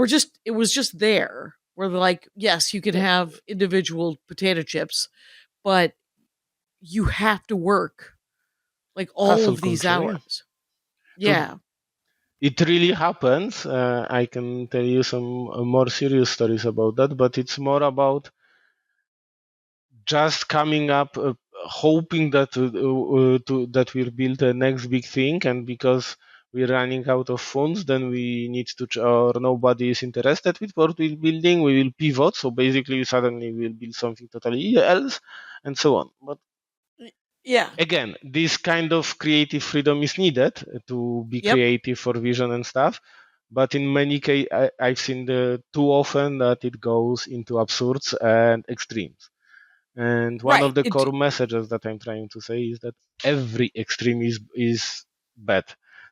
just it was just there. Where they're like, yes, you can
Yeah,
have individual potato chips, but you have to work like all
hustle
of these
culture. Yeah.
hours.
So
Yeah.
it really happens. I can tell you some more serious stories about that, but it's more about just coming up, hoping that that we'll build the next big thing, and because we're running out of funds, then we need to, or nobody is interested with what we're building, we will pivot. So basically, suddenly we'll build something totally else, and so on. But
Yeah.
again, this kind of creative freedom is needed to be
Yep.
creative for vision and stuff. But in many cases, I've seen too often that it goes into absurds and extremes. And one of
Right.
the core messages that I'm trying to say is that every extreme is bad.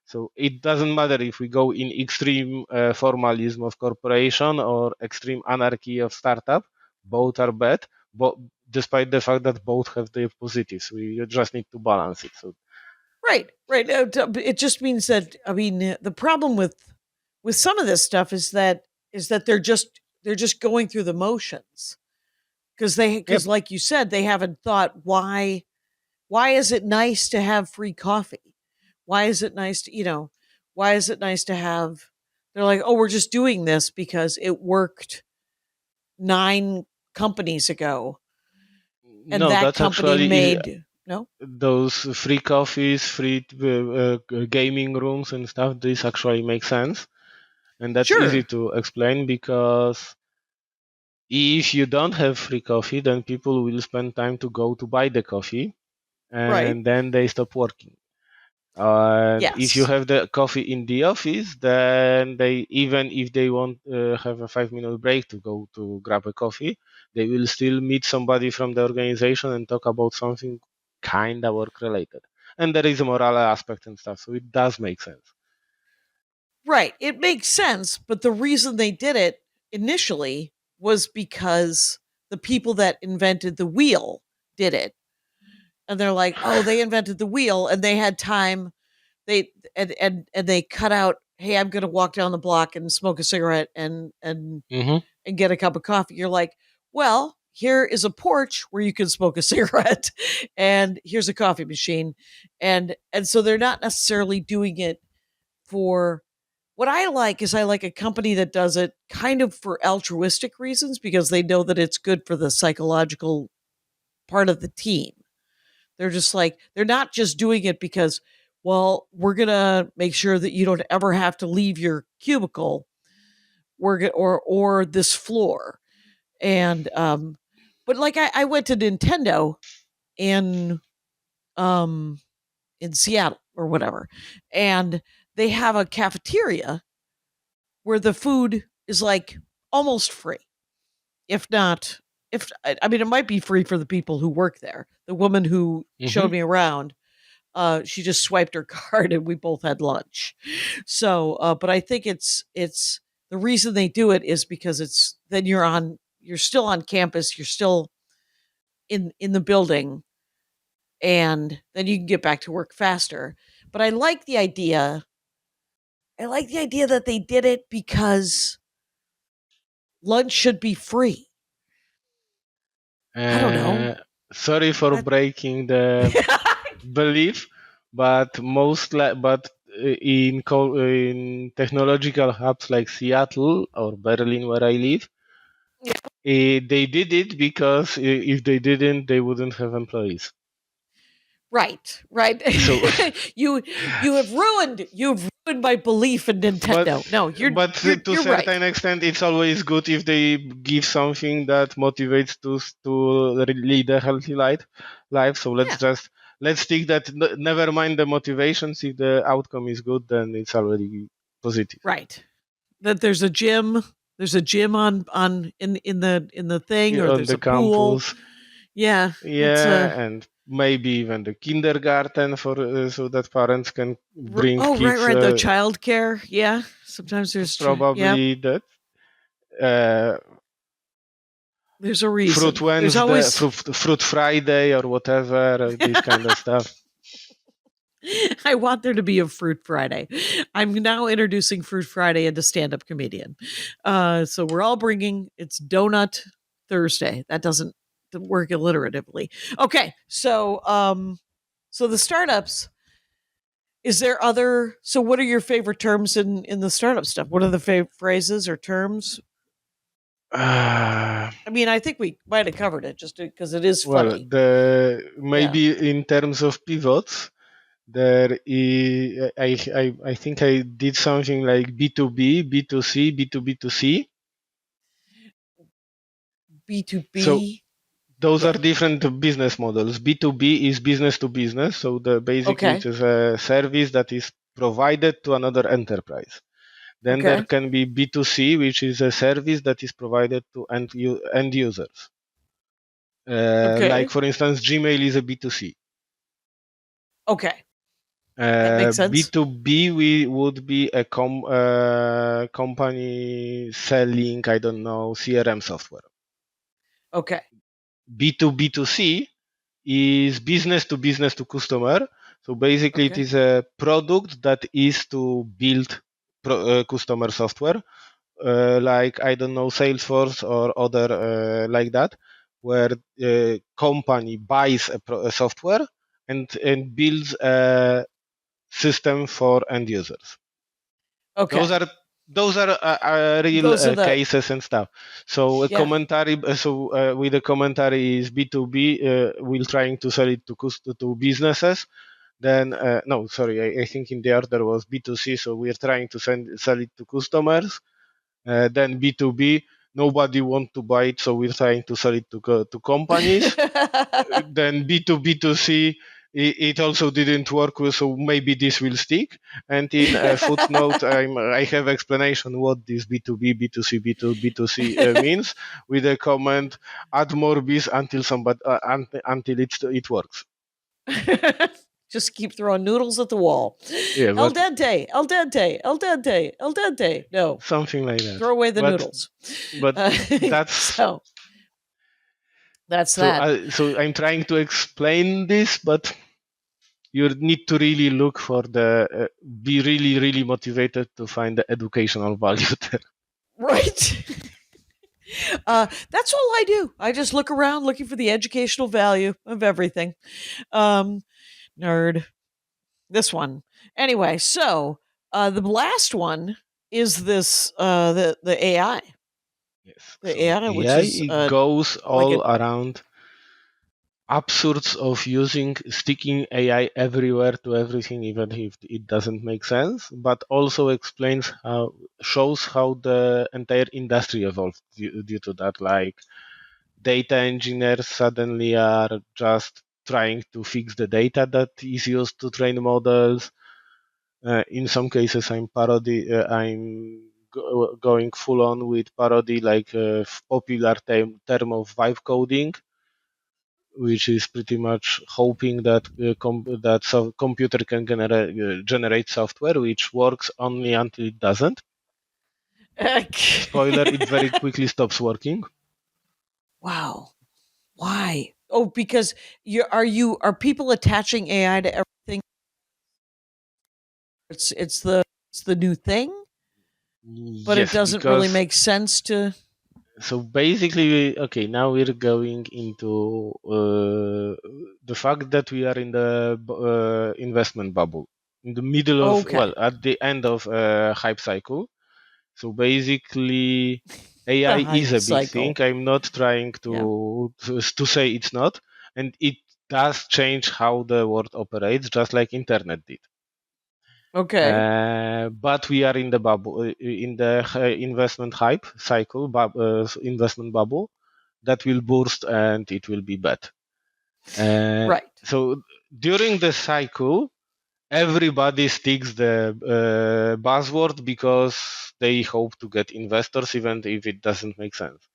So it doesn't matter if we go in extreme formalism of corporation or extreme anarchy of startup, both are bad, but despite the fact that both have their positives, we just need to balance it. So
Right. It just means that, I mean, the problem with some of this stuff is that they're just going through the motions,
yep.
because like you said, they haven't thought why is it nice to have free coffee? Why is it nice to, why is it nice to have, they're like, oh, we're just doing this because it worked 9 companies ago and
No,
that
that's
company
actually
made, no?
those free coffees, free gaming rooms and stuff. This actually makes sense. And that's easy
Sure.
to explain because if you don't have free coffee, then people will spend time to go to buy the coffee
Right.
and then they stop working. And if you
Yes.
have the coffee in the office, then they, even if they want have a 5 minute break to go to grab a coffee, they will still meet somebody from the organization and talk about something kind of work related. And there is a moral aspect and stuff, so it does make sense.
Right. It makes sense, but the reason they did it initially was because the people that invented the wheel did it. And they're like, "Oh, they invented the wheel and they had time. And they cut out, hey, I'm going to walk down the block and smoke a cigarette
Hmm.
and get a cup of coffee." You're like, "Well, here is a porch where you can smoke a cigarette and here's a coffee machine." And so they're not necessarily doing it for, what I like is, I like a company that does it kind of for altruistic reasons because they know that it's good for the psychological part of the team. They're just like, they're not just doing it because, well, we're going to make sure that you don't ever have to leave your cubicle, or this floor. And but like, I went to Nintendo in um in Seattle or whatever, and they have a cafeteria where the food is like almost free, if not, if I mean, it might be free for the people who work there. The woman who
Hmm.
showed me around, she just swiped her card and we both had lunch. So, but I think it's the reason they do it is because it's, then you're still on campus, you're still in the building, and then you can get back to work faster. But I like the idea. I like the idea that they did it because lunch should be free. I don't know.
Uh, Sorry for
That
breaking the belief, but in technological hubs like Seattle or Berlin, where I live, they did it because if they didn't, they wouldn't have employees.
right.
So,
You've ruined my belief in
but
Nintendo. No,
but to
you're right.
certain extent, it's always good if they give something that motivates to lead a healthy life. So
Yeah,
let's think that never mind the motivations. If the outcome is good, then it's already positive.
right. That there's a gym on in the thing, or
On
there's
the
a pool.
campus,
Yeah, it's a,
yeah, and maybe even the kindergarten for so that parents can bring
oh,
kids.
right, the childcare. Yeah, sometimes yeah,
Probably that. Uh,
there's a
Fruit
reason. There's
Wednesday,
always,
Fruit Friday, or whatever, this kind of stuff.
I want there to be a Fruit Friday. I'm now introducing Fruit Friday into stand up comedian. So we're all bringing, it's Donut Thursday. That doesn't work alliteratively. Okay. So the startups, is there other, so what are your favorite terms in the startup stuff? What are the phrases or terms?
Uh,
I mean, I think we might have covered it just because it is
well,
funny.
the
Yeah.
maybe in terms of pivots, There is, I think I did something like B2B, B2C, B2B2C. So
B2B.
those
Yeah.
are different business models. B2B is business to business. So basically it
Okay.
is a service that is provided to another enterprise. Then there
Okay.
can be B2C, which is a service that is provided to end users. Like
Okay.
for instance, Gmail is a B2C.
Okay. That makes sense.
B2B would be a company selling, I don't know, CRM software.
Okay.
B2B2C is business to customer. So basically, it
Okay.
is a product that is to build customer software, like I don't know, Salesforce or other like that, where company buys a software and builds a system for end users. Those
Okay.
are real
Those are the
cases and stuff. So a
yeah.
commentary, with a commentary is B2B. We're trying to sell it to businesses. Then no, sorry, I think in the order was B2C. So we're trying to sell it to customers. Then B2B, nobody want to buy it, so we're trying to sell it to companies. Then B2B2C, it also didn't work, so maybe this will stick. And in a footnote, I have explanation what this B2B, B2C, B2B2C means with a comment: add more B's until until it works.
Just keep throwing noodles at the wall.
Yeah,
El
but
dente, el dente, el dente, el dente. No,
something like that.
throw away the
But
noodles.
but
Uh,
that's
so that's
so.
that.
I'm trying to explain this, but you need to really look for be really motivated to find the educational value there.
Right. That's all I do. I just look around looking for the educational value of everything. Um, nerd. This one. Anyway, so the last one is this the AI.
Yes.
The
So
AI, which
AI,
is
it goes
like
all around absurds of sticking AI everywhere to everything, even if it doesn't make sense, but also shows how the entire industry evolved due to that. Like data engineers suddenly are just trying to fix the data that is used to train models. In some cases, I'm going full on with parody, like a popular term of vibe coding, which is pretty much hoping that computer can generate software which works only until it doesn't. Spoiler: it very quickly stops working.
wow. Why? Oh, because are people attaching AI to everything? It's the new thing, but it
Yes,
doesn't really
because
make sense to.
so basically, okay, now we're going into the fact that we are in the investment bubble, in the middle of,
Okay,
well, at the end of a hype cycle. So basically,
the
AI is
hype
a big thing.
cycle.
I'm not trying
Yeah.
to say it's not, and it does change how the world operates, just like internet did.
Okay.
But we are in the bubble, in the investment hype cycle, investment bubble that will burst and it will be bad.
Right.
So during the cycle, everybody sticks the buzzword because they hope to get investors, even if it doesn't make sense.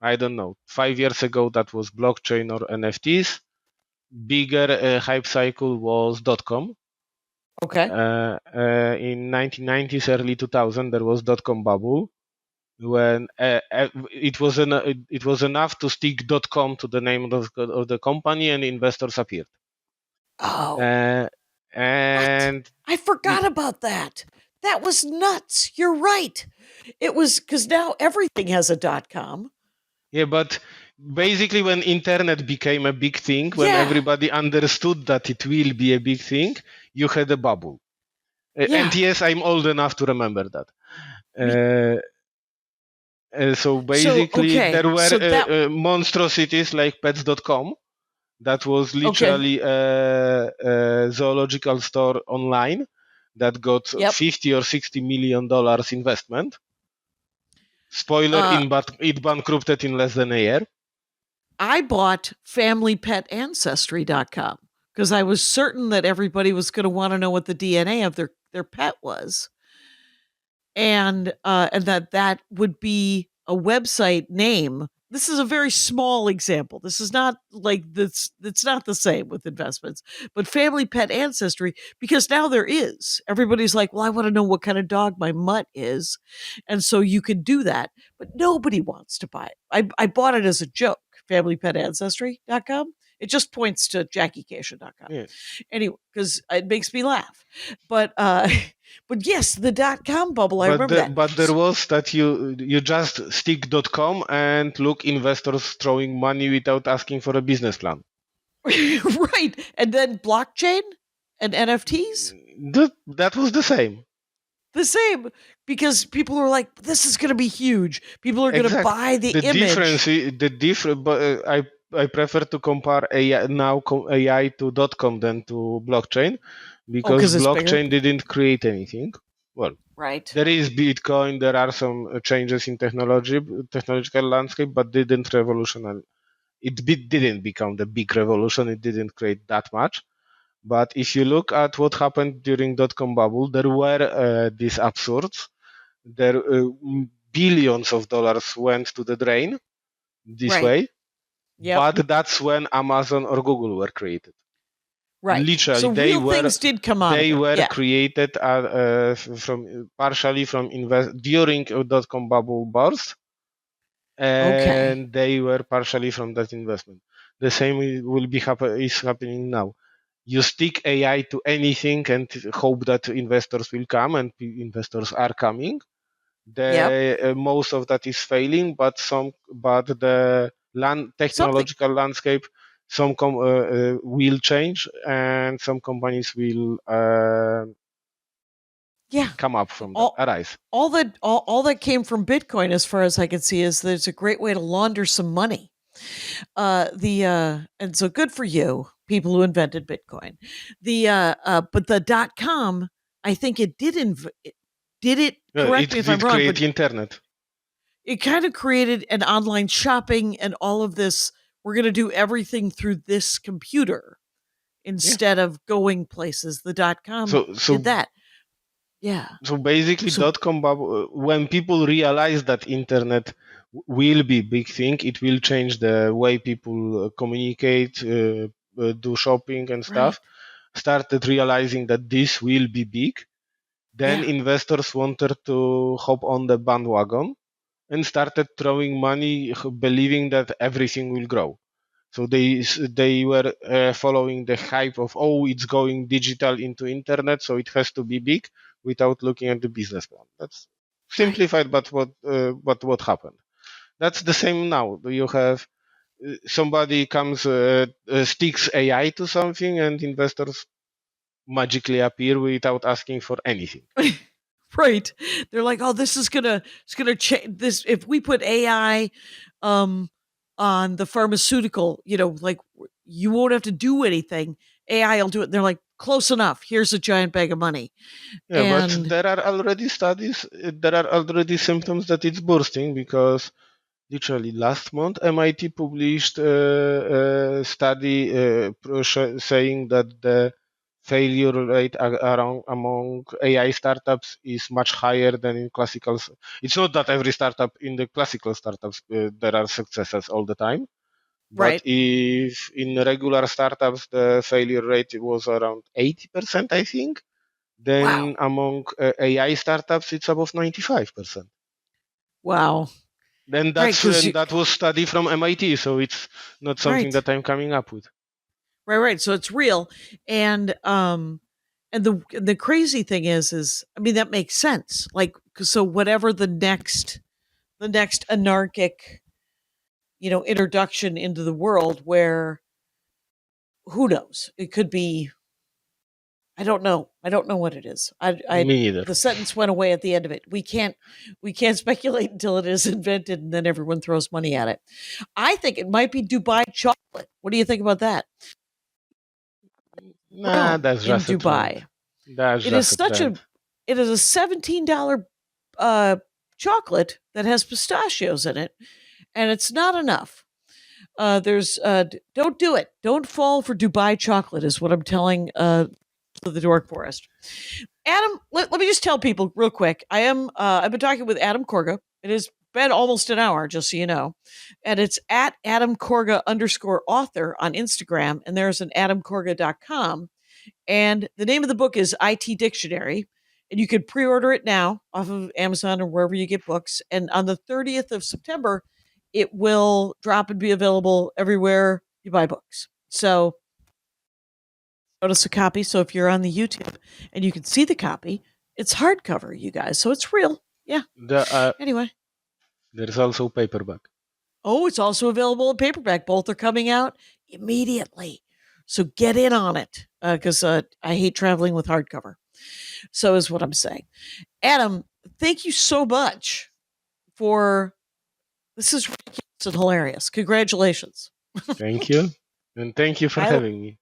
I don't know. 5 years ago, that was blockchain or NFTs. Bigger hype cycle was .com.
Okay.
In 1990s, early 2000, there was .com bubble when it was enough to stick .com to the name of the company and investors appeared.
Oh,
Uh,
what?
and
I forgot about that. That was nuts. You're right. It was because now everything has a .com.
Yeah, but basically, when internet became a big thing, when
Yeah.
everybody understood that it will be a big thing, you had a bubble. And
Yeah.
yes, I'm old enough to remember that.
Me.
Uh, so
So
basically, there
okay.
were
So that.
monstrosities like pets.com That was literally a zoological store online that got
Yep.
50 or 60 million dollars investment. Spoiler, it bankrupted in less than a year.
I bought familypetancestry.com because I was certain that everybody was going to want to know what the DNA of their pet was. And that would be a website name. This is a very small example. This is not like this. It's not the same with investments, but family pet ancestry, because now there is. Everybody's like, well, I want to know what kind of dog my mutt is. And so you can do that, but nobody wants to buy it. I bought it as a joke, familypetancestry.com. It just points to JackieKashian.com.
Yeah.
Anyway, because it makes me laugh. But but yes, the .com bubble, I remember that.
But there was that you just stick .com and look investors throwing money without asking for a business plan.
Right. And then blockchain and NFTs?
That was the same.
The same, because people are like, this is going to be huge. People are going to buy the image.
But I prefer to compare AI to .com than to blockchain, because blockchain didn't create anything. Well,
right.
There is Bitcoin. There are some changes in technological landscape, but didn't revolutionary. Didn't become the big revolution. It didn't create that much. But if you look at what happened during .com bubble, there were these absurds. There billions of dollars went to the drain this way. Yep. But that's when Amazon or Google were created.
Right.
Literally,
so real things did come out.
They were created partially from during .com bubble burst, and they were partially from that investment. The same will be is happening now. You stick AI to anything and hope that investors will come, and investors are coming. Most of that is failing, but the technological landscape, some will change, and some companies will come up from that, arise.
All that came from Bitcoin, as far as I can see, is that it's a great way to launder some money. And so good for you, people who invented Bitcoin. But the .com, I think it did correct me if I'm wrong,
create the internet.
It kind of created an online shopping and all of this. We're going to do everything through this computer instead of going places. The .com did that. Yeah.
So basically, .com bubble, when people realize that internet will be big thing, it will change the way people communicate, do shopping and stuff. Started realizing that this will be big. Then investors wanted to hop on the bandwagon and started throwing money, believing that everything will grow. So they were following the hype of, it's going digital into internet, so it has to be big, without looking at the business plan. That's simplified, but what happened? That's the same now. You have somebody comes, sticks AI to something, and investors magically appear without asking for anything.
Right. They're like, this is gonna change this. If we put AI on the pharmaceutical, like you won't have to do anything. AI will do it. And they're like, close enough. Here's a giant bag of money.
Yeah, but there are already studies. There are already symptoms that it's bursting, because literally last month MIT published a study saying that the failure rate among AI startups is much higher than in classical. It's not that every startup in the classical startups there are successes all the time, but if in regular startups the failure rate was around 80%, I think, then among AI startups it's above 95%.
Wow.
Then that was study from MIT, so it's not something that I'm coming up with.
Right. So it's real, and the crazy thing is, I mean, that makes sense. Like, so whatever the next anarchic, introduction into the world, where who knows, it could be, I don't know. I don't know what it is.
Me either.
The sentence went away at the end of it. We can't speculate until it is invented, and then everyone throws money at it. I think it might be Dubai chocolate. What do you think about that?
Nah, that's
in
just a
Dubai.
trend. That's
It is
just a
such
trend.
it is a $17 chocolate that has pistachios in it, and it's not enough. Don't do it. Don't fall for Dubai chocolate is what I'm telling the Dork Forest. Adam, let me just tell people real quick. I've been talking with Adam Korga. It has been almost an hour, just so you know. And it's at Adam Korga _author on Instagram. And there's an adamkorga.com. And the name of the book is IT Dictionary. And you can pre-order it now off of Amazon or wherever you get books. And on the 30th of September, it will drop and be available everywhere you buy books. So notice a copy. So if you're on the YouTube and you can see the copy, it's hardcover, you guys. So it's real. Yeah. Anyway.
There's also paperback.
Oh, it's also available in paperback. Both are coming out immediately. So get in on it because I hate traveling with hardcover. So is what I'm saying. Adam, thank you so much for this is ridiculous and hilarious. Congratulations.
Thank you. And thank you for having me.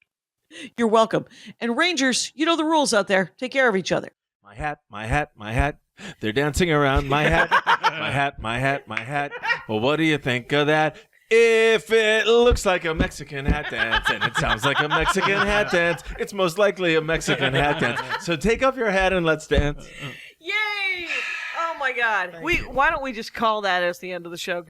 You're welcome. And Rangers, you know the rules out there. Take care of each other.
My hat, my hat, my hat. They're dancing around my hat, my hat, my hat, my hat. Well, what do you think of that? If it looks like a Mexican hat dance and it sounds like a Mexican hat dance, it's most likely a Mexican hat dance. So take off your hat and let's dance.
Yay! Oh my God. Why don't we just call that as the end of the show?